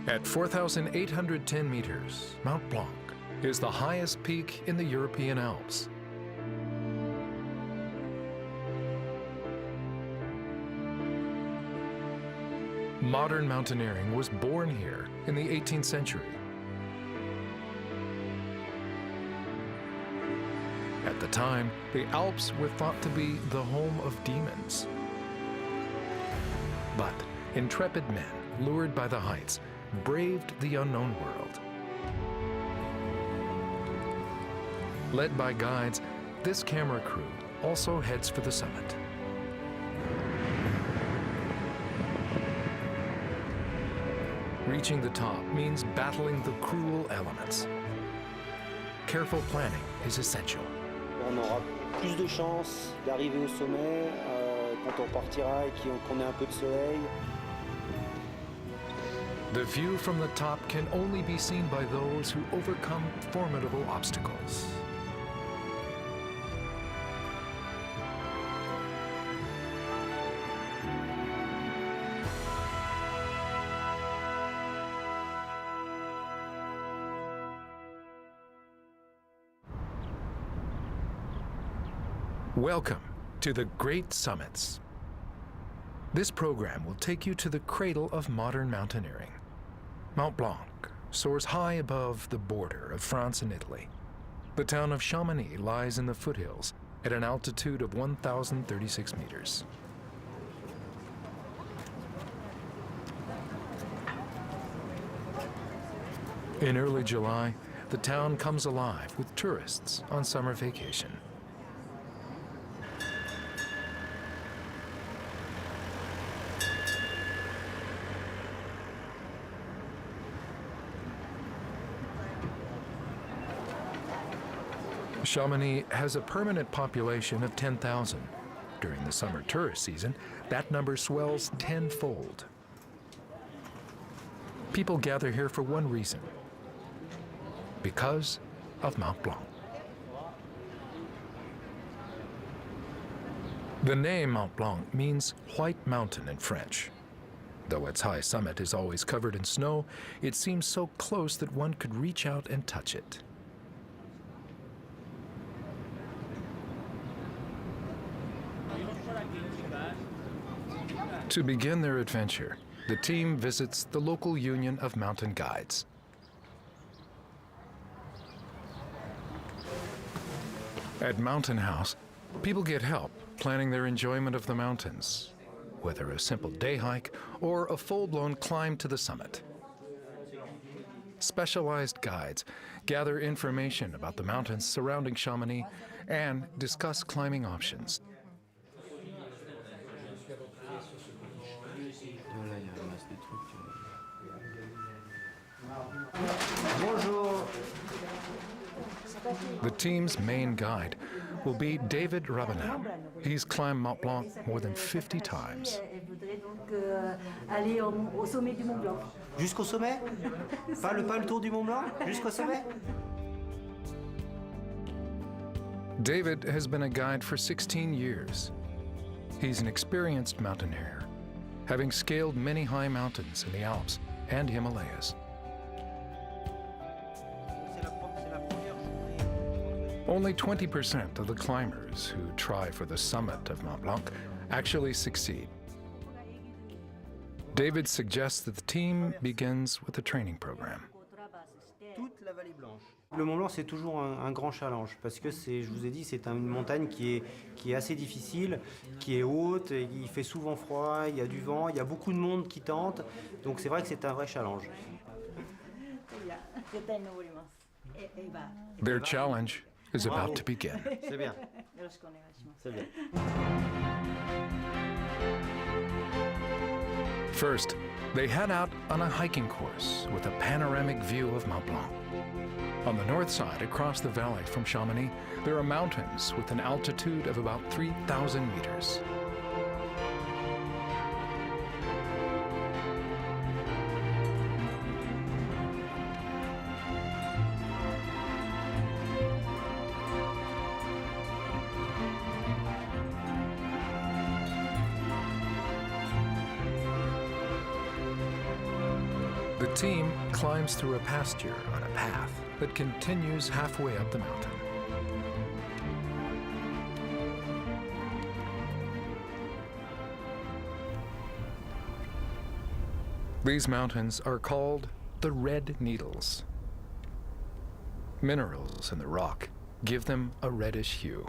At 4,810 meters, Mont Blanc is the highest peak in the European Alps. Modern mountaineering was born here in the 18th century. At the time, the Alps were thought to be the home of demons. But intrepid men, lured by the heights, braved the unknown world. Led by guides, this camera crew also heads for the summit. Reaching the top means battling the cruel elements. Careful planning is essential. On aura plus de chances d'arriver au sommet quand on partira et qu'on ait un peu de soleil. The view from the top can only be seen by those who overcome formidable obstacles. Welcome to the Great Summits. This program will take you to the cradle of modern mountaineering. Mont Blanc soars high above the border of France and Italy. The town of Chamonix lies in the foothills at an altitude of 1,036 meters. In early July, the town comes alive with tourists on summer vacation. Chamonix has a permanent population of 10,000. During the summer tourist season, that number swells tenfold. People gather here for one reason: because of Mont Blanc. The name Mont Blanc means white mountain in French. Though its high summit is always covered in snow, it seems so close that one could reach out and touch it. To begin their adventure, the team visits the local union of mountain guides. At Mountain House, people get help planning their enjoyment of the mountains, whether a simple day hike or a full-blown climb to the summit. Specialized guides gather information about the mountains surrounding Chamonix and discuss climbing options. Bonjour. The team's main guide will be David Rabinat. He's climbed Mont Blanc more than 50 times. Jusqu'au sommet? Pas le tour du Mont Blanc? Jusqu'au sommet? David has been a guide for 16 years. He's an experienced mountaineer, having scaled many high mountains in the Alps and Himalayas. Only 20% of the climbers who try for the summit of Mont Blanc actually succeed. David suggests that the team begins with a training program. Le Mont Blanc, c'est toujours un grand challenge parce que je vous ai dit, c'est une montagne qui est assez difficile, qui est haute, il fait souvent froid, il y a du vent, il y a beaucoup de monde qui tente, donc c'est vrai que c'est un vrai challenge. Their challenge is about to begin. C'est bien. C'est bien. First, they head out on a hiking course with a panoramic view of Mont Blanc. On the north side, across the valley from Chamonix, there are mountains with an altitude of about 3,000 meters. The team climbs through a pasture on a path that continues halfway up the mountain. These mountains are called the Red Needles. Minerals in the rock give them a reddish hue.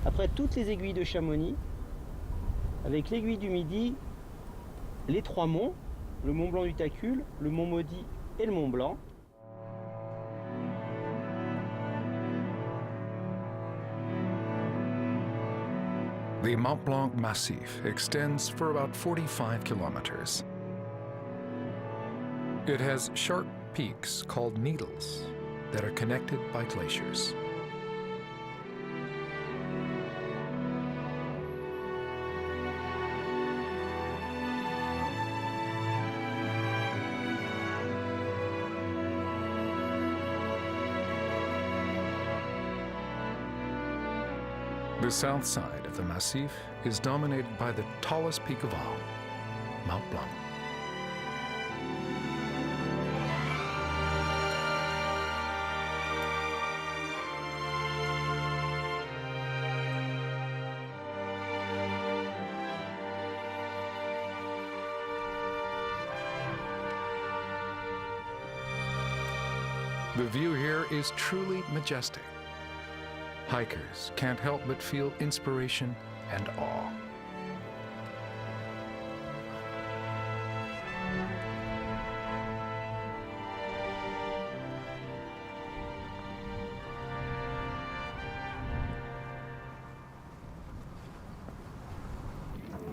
Après toutes les aiguilles de Chamonix, avec l'aiguille du Midi, les trois monts, le Mont Blanc du Tacul, le Mont Maudit et le Mont Blanc. The Mont Blanc massif extends for about 45 kilometers. It has sharp peaks called needles that are connected by glaciers. The south side of the massif is dominated by the tallest peak of all, Mont Blanc. The view here is truly majestic. Hikers can't help but feel inspiration and awe.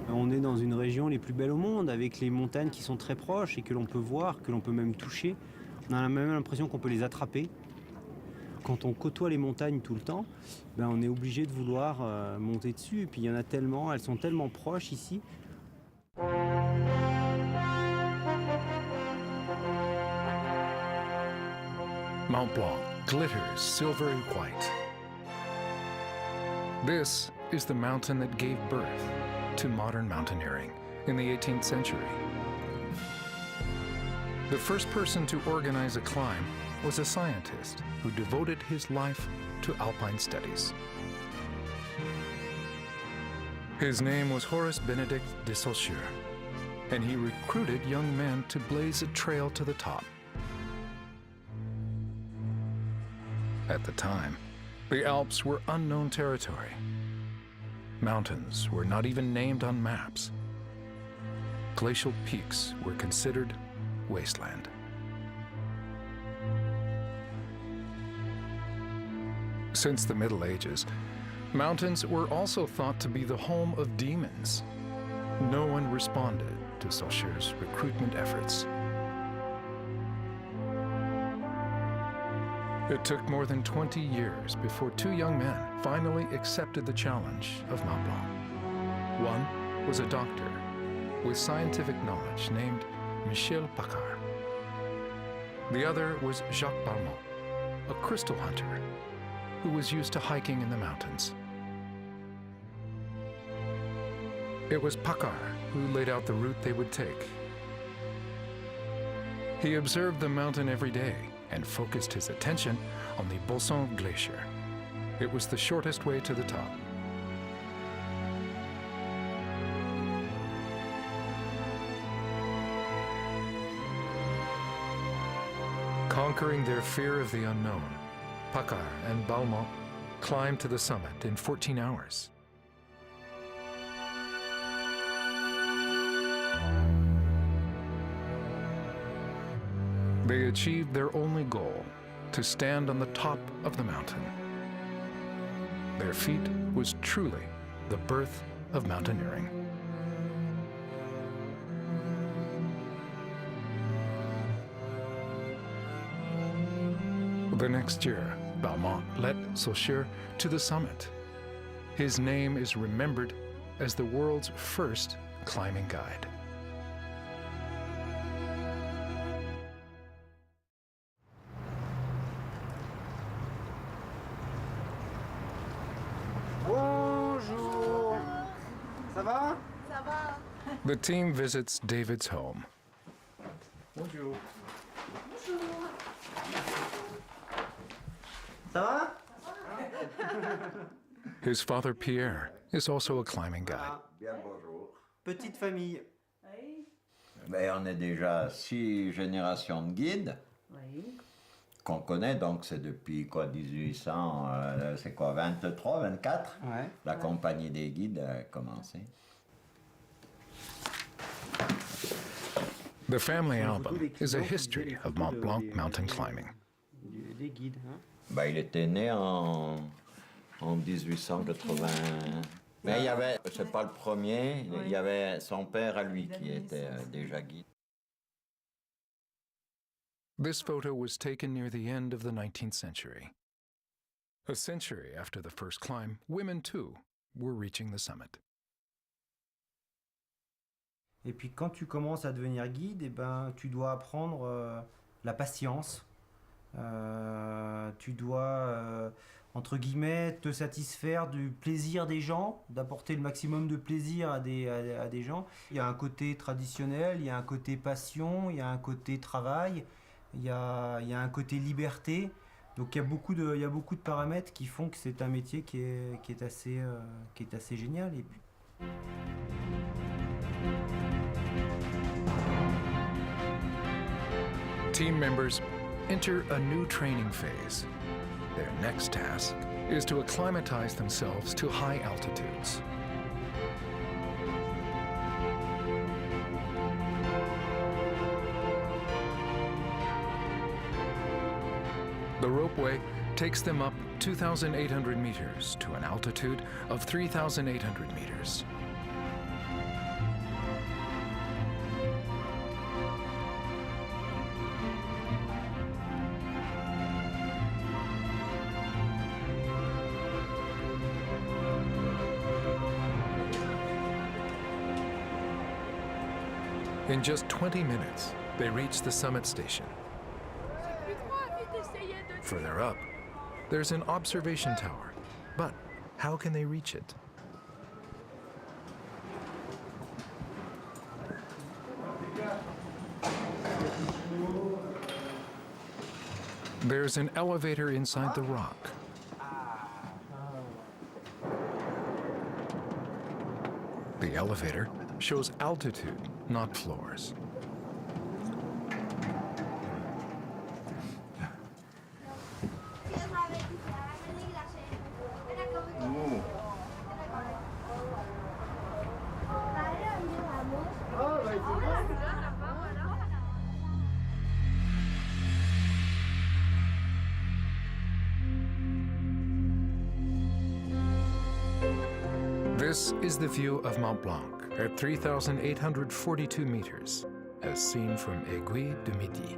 On est dans une région les plus belles au monde, avec les montagnes qui sont très proches et que l'on peut voir, que l'on peut même toucher. On a même l'impression qu'on peut les attraper. Quand on côtoie les montagnes tout le temps, ben on est obligé de vouloir monter dessus. Et puis il y en a tellement, elles sont tellement proches ici. Mont Blanc glitters silvery white. This is the mountain that gave birth to modern mountaineering in the 18th century. The first person to organize a climb was a scientist who devoted his life to alpine studies. His name was Horace Benedict de Saussure, and he recruited young men to blaze a trail to the top. At the time, the Alps were unknown territory. Mountains were not even named on maps. Glacial peaks were considered wasteland. Since the Middle Ages, mountains were also thought to be the home of demons. No one responded to Saussure's recruitment efforts. It took more than 20 years before two young men finally accepted the challenge of Mont Blanc. One was a doctor with scientific knowledge named Michel Paccard. The other was Jacques Balmont, a crystal hunter who was used to hiking in the mountains. It was Paccard who laid out the route they would take. He observed the mountain every day and focused his attention on the Bolson Glacier. It was the shortest way to the top. Conquering their fear of the unknown, Paccard and Balmont climbed to the summit in 14 hours. They achieved their only goal, to stand on the top of the mountain. Their feat was truly the birth of mountaineering. The next year, Balmont led Saussure to the summit. His name is remembered as the world's first climbing guide. va? Ça va? The team visits David's home. Bonjour. Ça va? His father Pierre is also a climbing guide. Voilà. Bien, bonjour. Petite famille. Oui. Ben, on est déjà 6 générations de guides Oui. qu'on connaît, donc c'est depuis quoi, 1800, c'est quoi, 23, 24? Ouais. La compagnie des guides a commencé. The family album is a history of Mont Blanc mountain climbing. Des guides. Hein. Ben, il était né en 1880. Mais il y avait, c'est pas le premier, il y avait son père à lui qui était déjà guide. This photo was taken near the end of the 19th century. A century after the first climb, women too were reaching the summit. Et puis quand tu commences à devenir guide, eh ben, tu dois apprendre la patience. Tu dois, entre guillemets, te satisfaire du plaisir des gens, d'apporter le maximum de plaisir à des gens. Il y a un côté traditionnel, il y a un côté passion, il y a un côté travail, il y a un côté liberté. Donc il y a beaucoup de paramètres qui font que c'est un métier qui est assez génial. Et puis... Team members enter a new training phase. Their next task is to acclimatize themselves to high altitudes. The ropeway takes them up 2,800 meters to an altitude of 3,800 meters. In just 20 minutes, they reach the summit station. Further up, there's an observation tower. But how can they reach it? There's an elevator inside the rock. The elevator shows altitude, not floors. This is the view of Mont Blanc at 3,842 meters, as seen from Aiguille du Midi.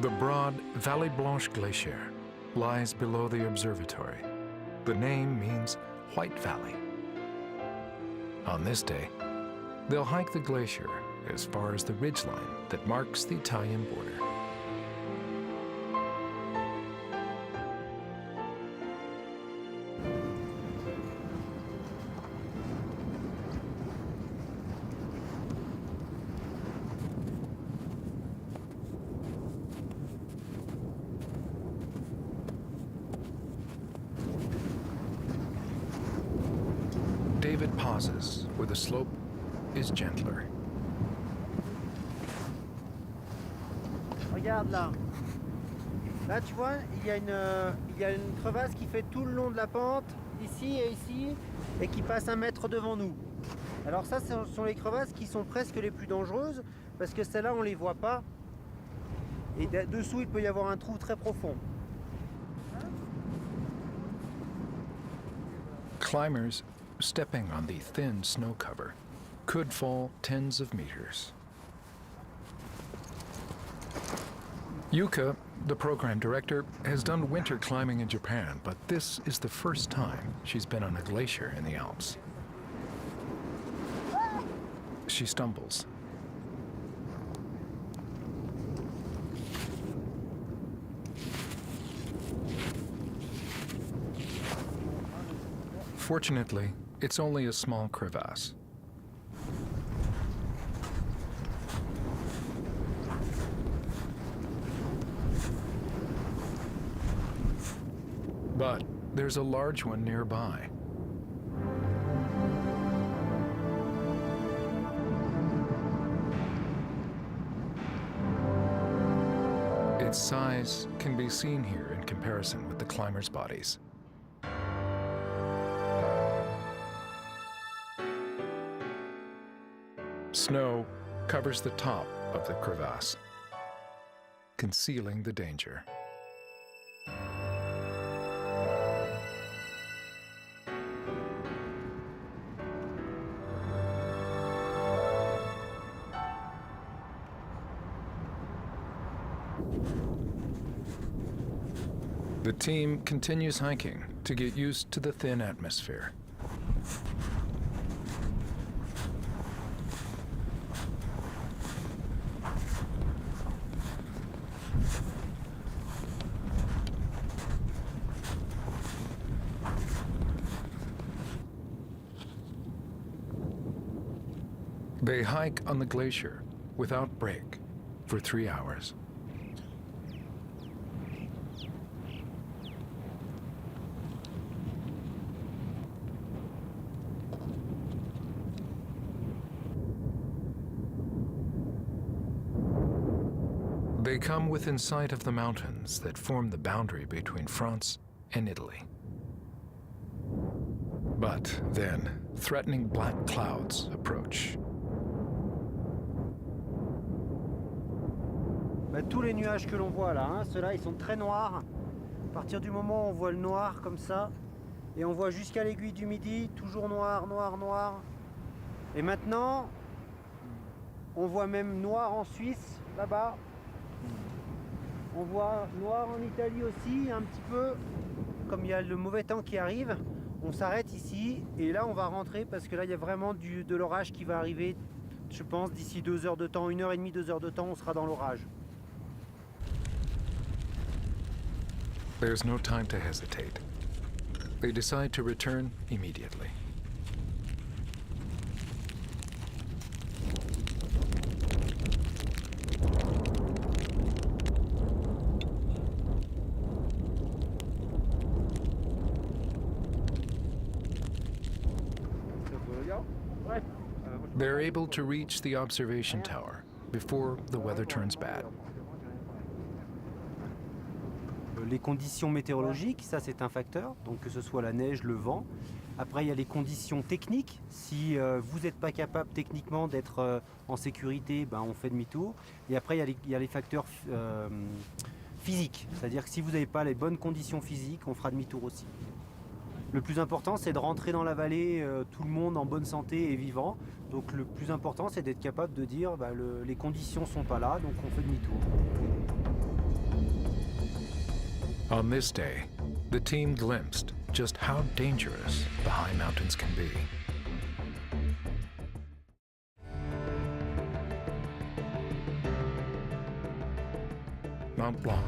The broad Vallée Blanche Glacier lies below the observatory. The name means White Valley. On this day, they'll hike the glacier as far as the ridgeline that marks the Italian border. David pauses where the slope is gentler. Regarde là. Là, tu vois, il y a une crevasse qui fait tout le long de la pente, ici, et qui passe 1 mètre devant nous. Alors ça, ce sont les crevasses qui sont presque les plus dangereuses, parce que celles-là, on les voit pas. Et dessous, il peut y avoir un trou très profond. Climbers stepping on the thin snow cover could fall tens of meters. Yuka the program director, has done winter climbing in Japan, but this is the first time she's been on a glacier in the Alps. She stumbles. Fortunately, it's only a small crevasse. But there's a large one nearby. Its size can be seen here in comparison with the climbers' bodies. Snow covers the top of the crevasse, concealing the danger. The team continues hiking to get used to the thin atmosphere. They hike on the glacier without break for 3 hours. They come within sight of the mountains that form the boundary between France and Italy. But then, threatening black clouds approach. Tous les nuages que l'on voit là, hein, ceux-là, ils sont très noirs. À partir du moment où on voit le noir comme ça, et on voit jusqu'à l'aiguille du Midi, toujours noir, noir, noir. Et maintenant, on voit même noir en Suisse, là-bas. On voit noir en Italie aussi, un petit peu. Comme il y a le mauvais temps qui arrive, on s'arrête ici. Et là, on va rentrer parce que là, il y a vraiment de l'orage qui va arriver. Je pense d'ici 2 heures de temps, 1h30, 2 heures de temps, on sera dans l'orage. There's no time to hesitate. They decide to return immediately. They're able to reach the observation tower before the weather turns bad. Les conditions météorologiques, ça c'est un facteur, donc que ce soit la neige, le vent. Après il y a les conditions techniques, si vous n'êtes pas capable techniquement d'être en sécurité, ben, on fait demi-tour. Et après il y a les facteurs physiques, c'est-à-dire que si vous n'avez pas les bonnes conditions physiques, on fera demi-tour aussi. Le plus important c'est de rentrer dans la vallée, tout le monde en bonne santé et vivant. Donc le plus important c'est d'être capable de dire bah, les conditions ne sont pas là, donc on fait demi-tour. On this day, the team glimpsed just how dangerous the high mountains can be. Mont Blanc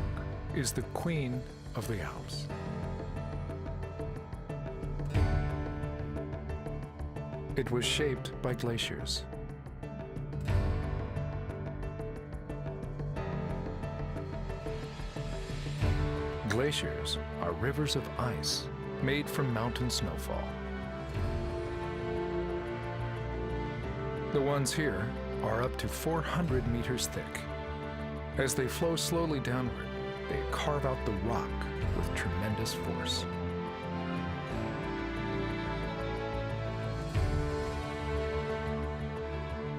is the queen of the Alps. It was shaped by glaciers. Glaciers are rivers of ice made from mountain snowfall. The ones here are up to 400 meters thick. As they flow slowly downward, they carve out the rock with tremendous force.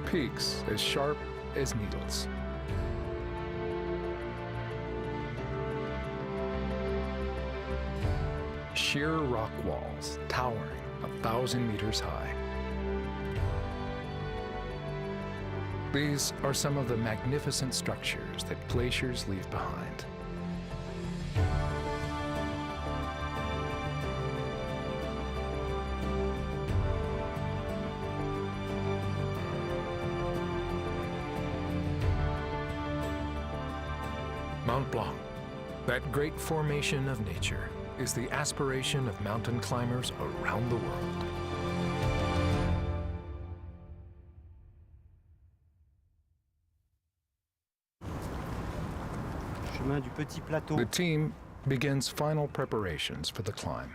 Peaks as sharp as needles. Sheer rock walls towering 1,000 meters high. These are some of the magnificent structures that glaciers leave behind. Mont Blanc, that great formation of nature, is the aspiration of mountain climbers around the world. Chemin du petit plateau. The team begins final preparations for the climb.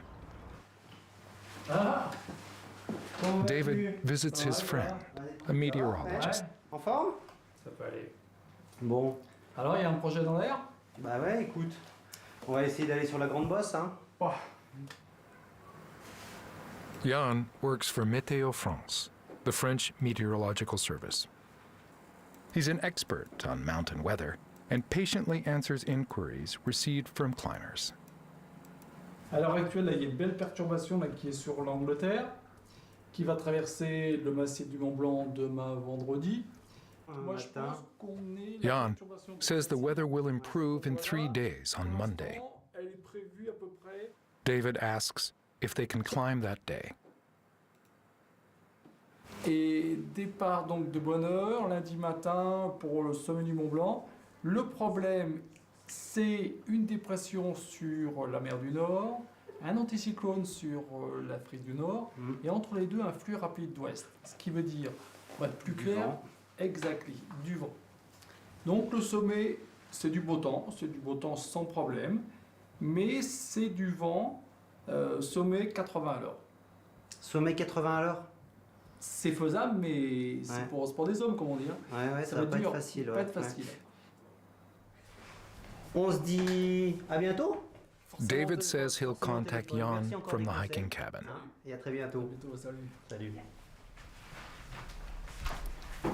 David visits his friend, a meteorologist. En forme? Ça peut aller. Bon. Alors, il y a un projet dans l'air? Bah ouais, écoute. On va essayer d'aller sur la grande bosse, hein. Oh. Jan works for Météo France, the French meteorological service. He's an expert on mountain weather and patiently answers inquiries received from climbers. À l'heure actuelle, là, il y a une belle perturbation là, qui est sur l'Angleterre, qui va traverser le massif du Mont Blanc demain vendredi. Moi, je pense qu'on est la Jan perturbation de says the weather will improve in Voilà. 3 days on Monday. Elle est prévue à peu près. David asks if they can climb that day. Et départ donc de bonne heure, lundi matin pour le sommet du Mont Blanc. Le problème, c'est une dépression sur la mer du Nord, un anticyclone sur l'Afrique du Nord, et entre les deux, un flux rapide d'ouest. Ce qui veut dire, pour être plus clair, vent. exactly, du vent. Donc le sommet, c'est du beau temps sans problème, mais c'est du vent, sommet 80 à l'heure. Sommet 80 à l'heure? C'est faisable, mais c'est Ouais. pour des hommes, comme on dit. Hein. Ouais, ça va pas dur, être facile. pas ouais. être facile. On se dit à bientôt. David says he'll contact Jan Merci encore from des the conseils. hiking cabin. Hein, et à très bientôt. Bientôt, salut. Salut. De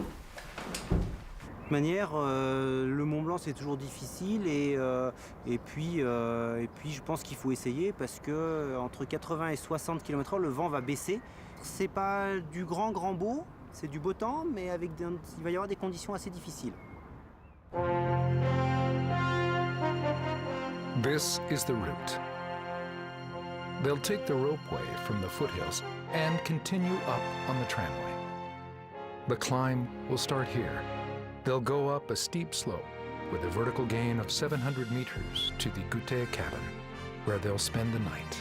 toute manière, le Mont Blanc c'est toujours difficile et puis je pense qu'il faut essayer parce que entre 80 et 60 km/h le vent va baisser. C'est pas du grand beau, c'est du beau temps, mais il va y avoir des conditions assez difficiles. This is the route. They'll take the ropeway from the foothills and continue up on the tramway. The climb will start here. They'll go up a steep slope with a vertical gain of 700 meters to the Gouter cabin, where they'll spend the night.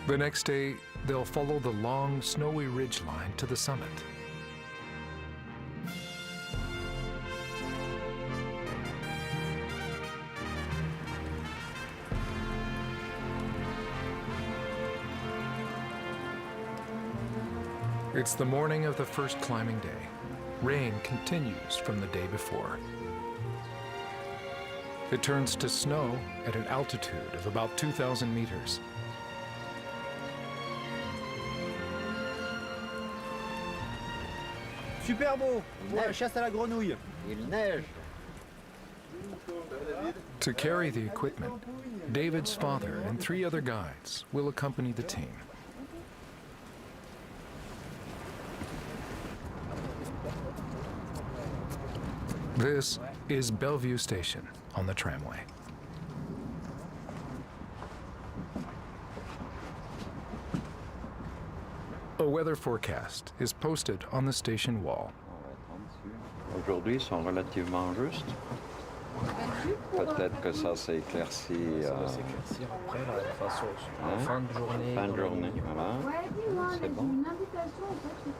The next day, they'll follow the long, snowy ridgeline to the summit. It's the morning of the first climbing day. Rain continues from the day before. It turns to snow at an altitude of about 2,000 meters. Super beau, pour la chasse à la grenouille. Il neige. To carry the equipment, David's father and 3 other guides will accompany the team. This is Bellevue Station on the tramway. A weather forecast is posted on the station wall. Aujourd'hui, ils sont relativement justes. Peut-être que ça s'est éclairci Ça va s'éclaircir après, là, enfin, en Hein? fin de journée. fin de dans la journée. nuit. Voilà. Ouais, dis-moi, C'est j'ai bon. une invitation en fait.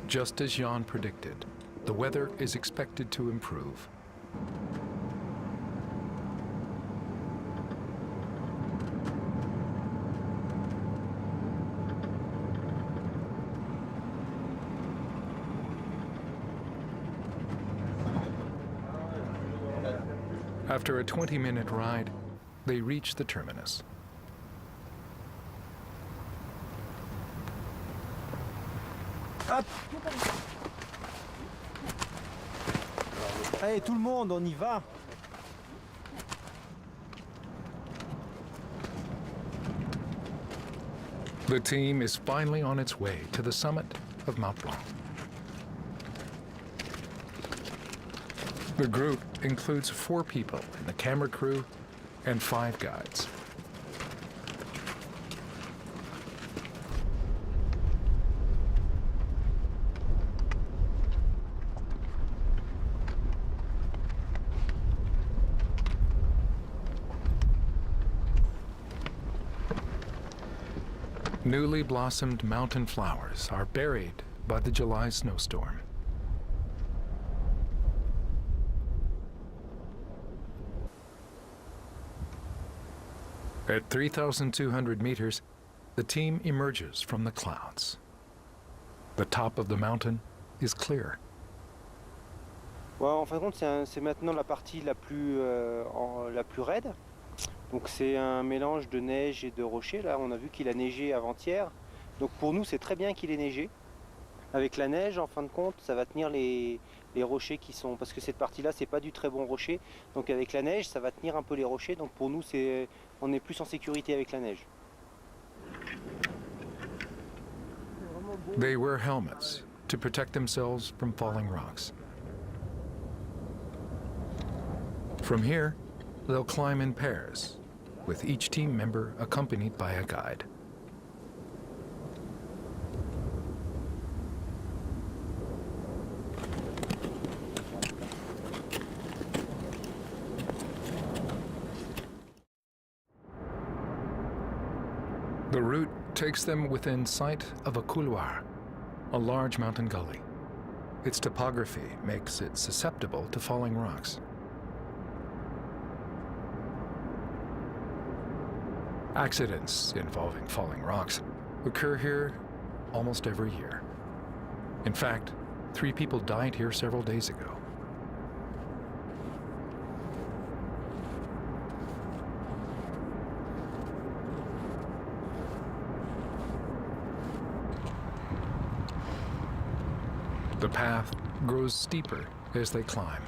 Just as Jan predicted, the weather is expected to improve. After a 20-minute ride, they reach the terminus. Allez tout le monde, on y va. The team is finally on its way to the summit of Mont Blanc. The group includes 4 people in the camera crew and 5 guides. Newly blossomed mountain flowers are buried by the July snowstorm. At 3,200 meters, the team emerges from the clouds. The top of the mountain is clear. Ouais, en fin de compte, c'est maintenant la partie la plus raide. Donc c'est un mélange de neige et de rochers. Là, on a vu qu'il a neigé avant-hier. Donc pour nous, c'est très bien qu'il ait neigé. Avec la neige, en fin de compte, ça va tenir les rochers qui sont... Parce que cette partie-là, c'est pas du très bon rocher. Donc avec la neige, ça va tenir un peu les rochers. Donc pour nous, on est plus en sécurité avec la neige. They wear helmets to protect themselves from falling rocks. From here, they'll climb in pairs, with each team member accompanied by a guide. The route takes them within sight of a couloir, a large mountain gully. Its topography makes it susceptible to falling rocks. Accidents involving falling rocks occur here almost every year. In fact, 3 people died here several days ago. The path grows steeper as they climb.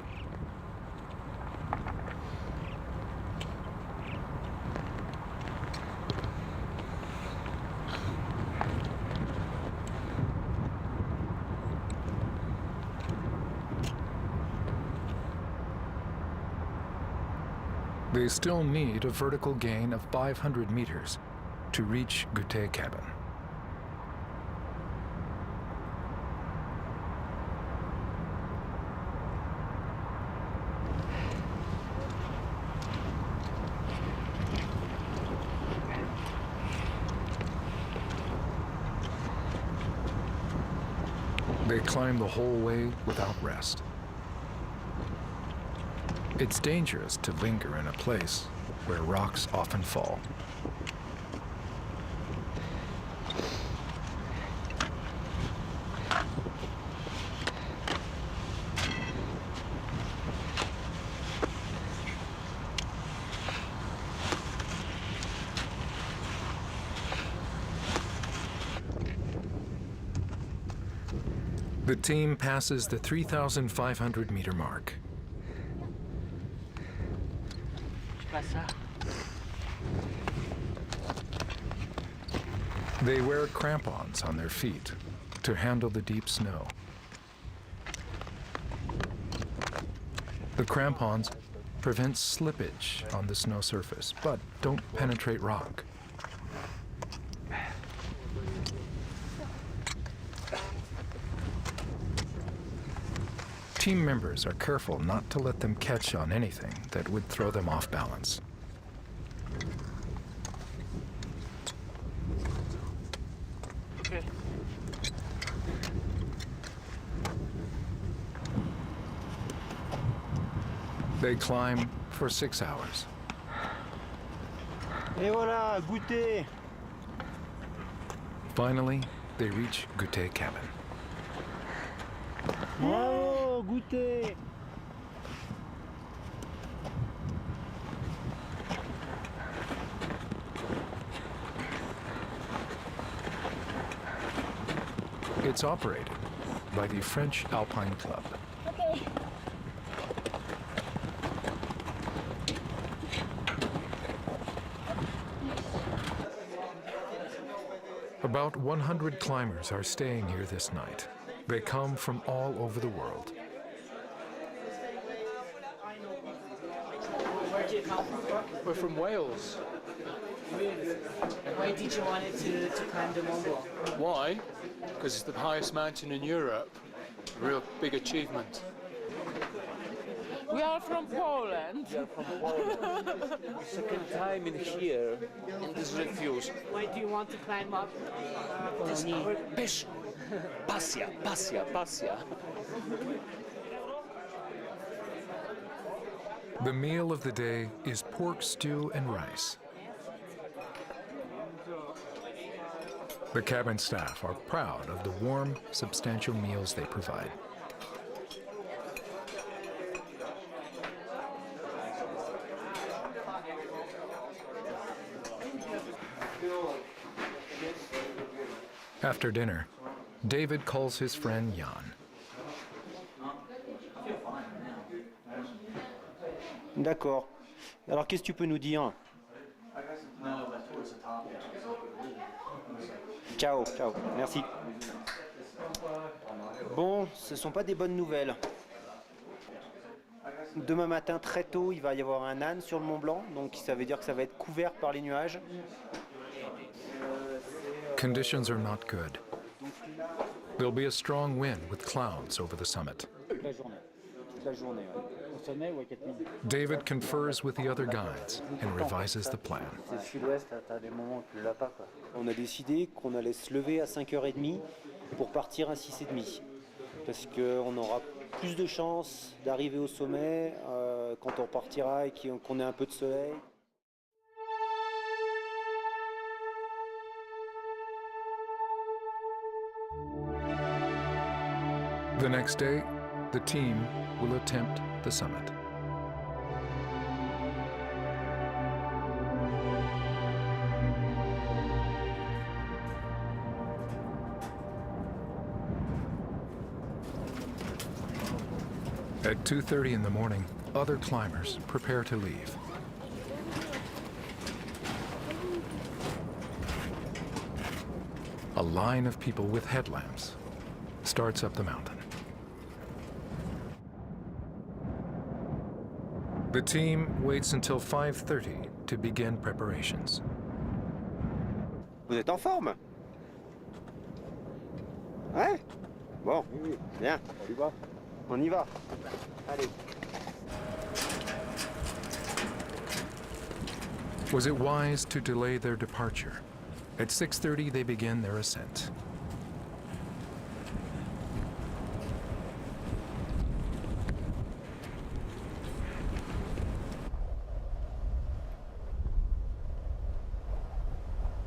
They still need a vertical gain of 500 meters to reach Gouter cabin. They climb the whole way without rest. It's dangerous to linger in a place where rocks often fall. The team passes the 3,500 meter mark. They wear crampons on their feet to handle the deep snow. The crampons prevent slippage on the snow surface, but don't penetrate rock. Team members are careful not to let them catch on anything that would throw them off balance. They climb for 6 hours. Et voilà, Gouter! Finally, they reach Gouter cabin. Bravo, Gouter! It's operated by the French Alpine Club. Okay. About 100 climbers are staying here this night. They come from all over the world. come from? We're from Wales. Why did you want to climb the Mont Blanc? Why? Because it's the highest mountain in Europe. A real big achievement. We are from Poland. We are from Poland. Second time in here, in this refuge. Why do you want to climb up? This is our passion. Pasja, pasja, pasja. The meal of the day is pork stew and rice. The cabin staff are proud of the warm, substantial meals they provide. After dinner, David calls his friend Jan. D'accord. Alors qu'est-ce que tu peux nous dire? Ciao, ciao, merci. Bon, ce ne sont pas des bonnes nouvelles. Demain matin, très tôt, il va y avoir un âne sur le Mont Blanc, donc ça veut dire que ça va être couvert par les nuages. Conditions are not good. There'll be a strong wind with clouds over the summit. Toute la journée, ouais. Au sommet ou à 4000. David confers with the other guides and revises the plan. C'est le sud-ouest, t'as des moments où tu l'as pas, quoi. On a décidé qu'on allait se lever à 5h30 pour partir à 6h30. Parce qu'on aura plus de chances d'arriver au sommet quand on partira et qu'on ait un peu de soleil. The next day, the team will attempt the summit. At 2:30 in the morning, other climbers prepare to leave. A line of people with headlamps starts up the mountain. The team waits until 5:30 to begin preparations. Vous êtes en forme? Ouais? Bon, bien. On y va. Allez. Was it wise to delay their departure? At 6:30, they begin their ascent.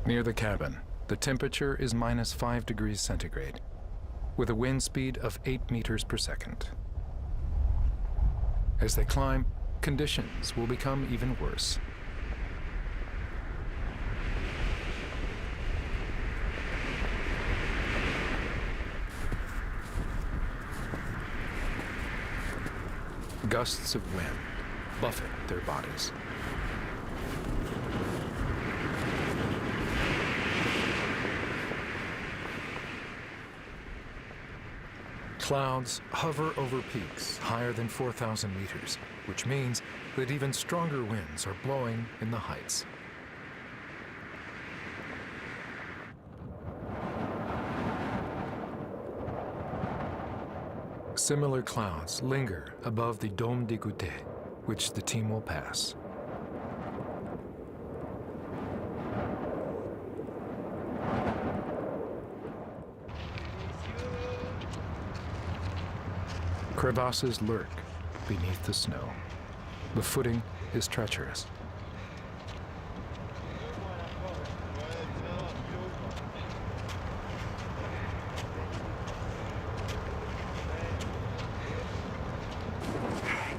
Near the cabin, the temperature is -5 degrees centigrade, with a wind speed of 8 meters per second. As they climb, conditions will become even worse. Gusts of wind buffet their bodies. Clouds hover over peaks higher than 4,000 meters, which means that even stronger winds are blowing in the heights. Similar clouds linger above the Dôme de Gouter, which the team will pass. Crevasses lurk beneath the snow. The footing is treacherous.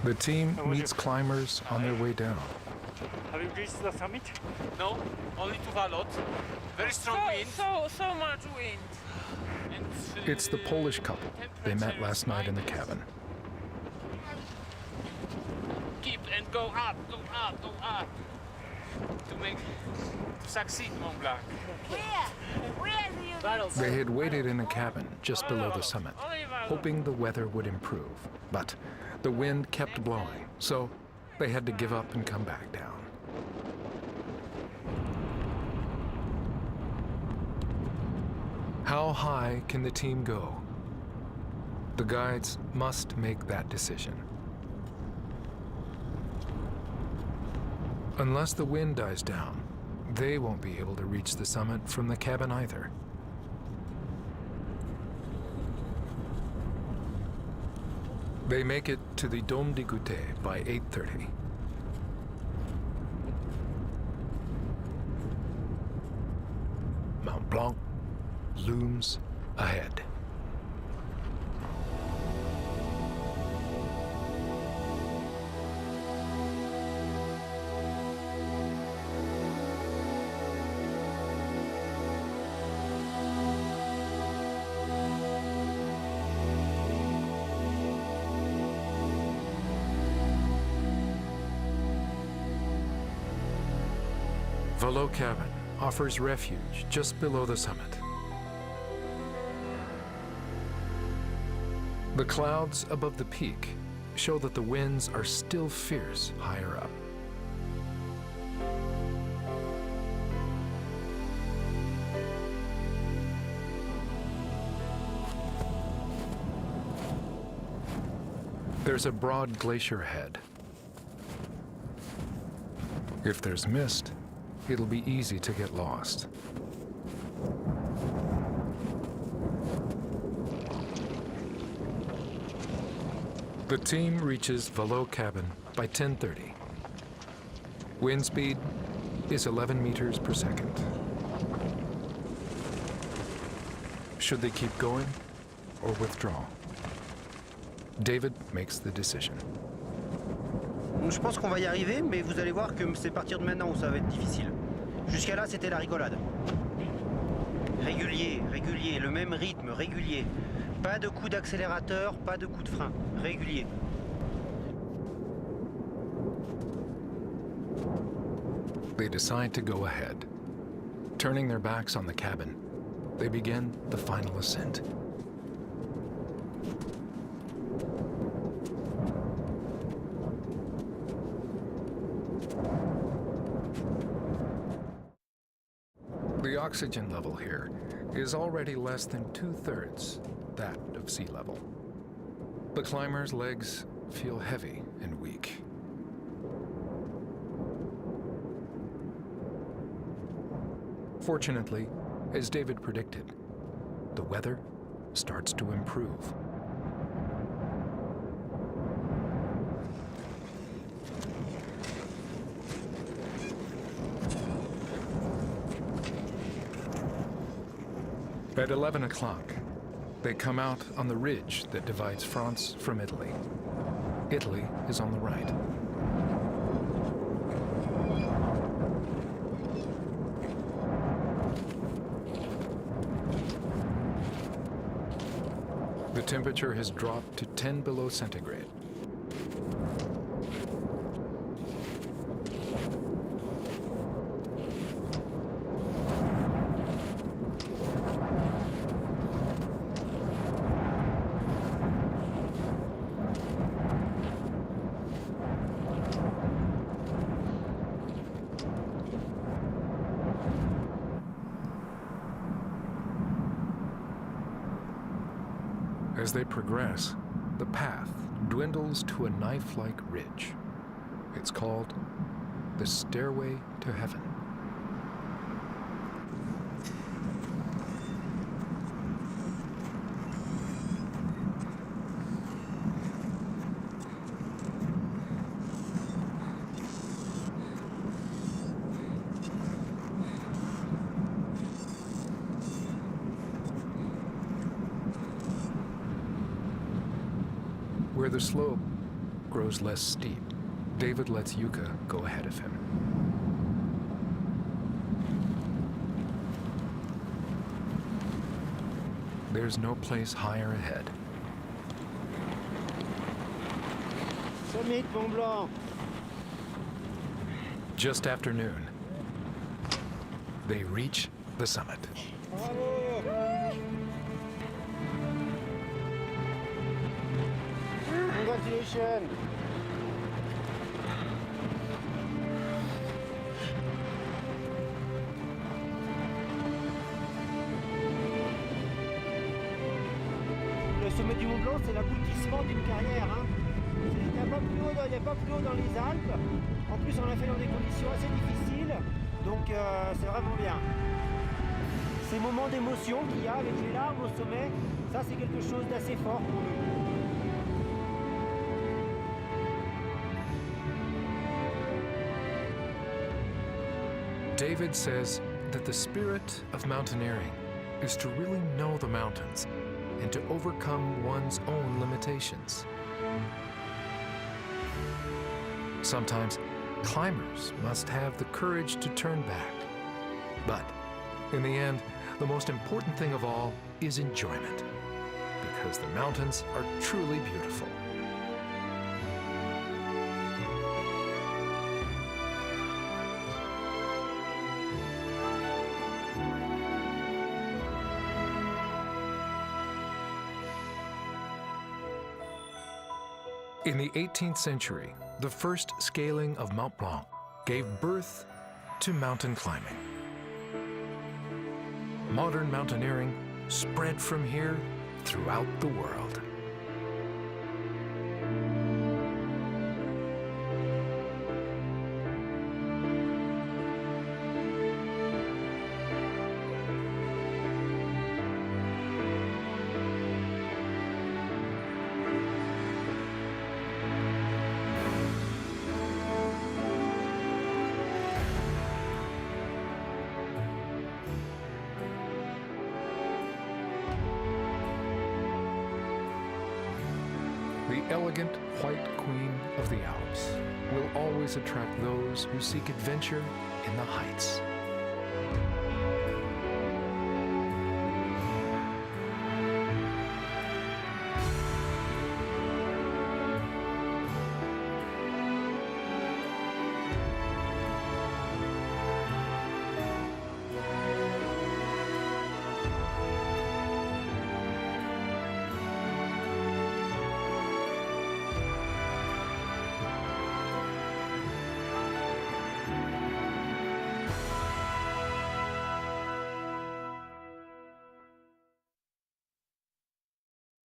The team meets climbers on their way down. Have you reached the summit? No, only to Valot. Very strong wind. So much wind. And, It's the Polish couple they met last night in the cabin. Keep and go up, go up, go up. To succeed Mont Blanc. Where do you They had waited in a cabin just below the summit, hoping the weather would improve. But the wind kept blowing, so they had to give up and come back down. How high can the team go? The guides must make that decision. Unless the wind dies down, they won't be able to reach the summit from the cabin either. They make it to the Dôme de Gouter by 8:30. Mont Blanc looms ahead. Velo Cabin offers refuge just below the summit. The clouds above the peak show that the winds are still fierce higher up. There's a broad glacier ahead. If there's mist, it'll be easy to get lost. The team reaches Velo Cabin by 10:30. Wind speed is 11 meters per second. Should they keep going or withdraw? David makes the decision. Je pense qu'on va y arriver, mais vous allez voir que c'est partir de maintenant où ça va être difficile. Jusqu'à là, c'était la rigolade. Régulier, régulier, le même rythme, régulier. Pas de coup d'accélérateur, pas de coup de frein. Régulier. They decide to go ahead. Turning their backs on the cabin, they begin the final ascent. The oxygen level here is already less than 2/3 that of sea level. The climbers' legs feel heavy and weak. Fortunately, as David predicted, the weather starts to improve. At 11 o'clock, they come out on the ridge that divides France from Italy. Italy is on the right. The temperature has dropped to 10 below centigrade. As they progress, the path dwindles to a knife-like ridge. It's called the Stairway to Heaven. Where the slope grows less steep, David lets Yuka go ahead of him. There's no place higher ahead. Summit Mont Blanc. Just after noon, they reach the summit. Bravo. Congratulations. sommet du Mont Blanc, c'est l'aboutissement d'une carrière. Hein. Il n'y a pas plus haut dans les Alpes. En plus, on l'a fait dans des conditions assez difficiles. Donc, c'est vraiment bien. Ces moments d'émotion qu'il y a avec les larmes au sommet, ça, c'est quelque chose d'assez fort pour nous. David says that the spirit of mountaineering is to really know the mountains and to overcome one's own limitations. Sometimes climbers must have the courage to turn back. But in the end, the most important thing of all is enjoyment, because the mountains are truly beautiful. In the 18th century, the first scaling of Mont Blanc gave birth to mountain climbing. Modern mountaineering spread from here throughout the world. The elegant white queen of the Alps will always attract those who seek adventure in the heights.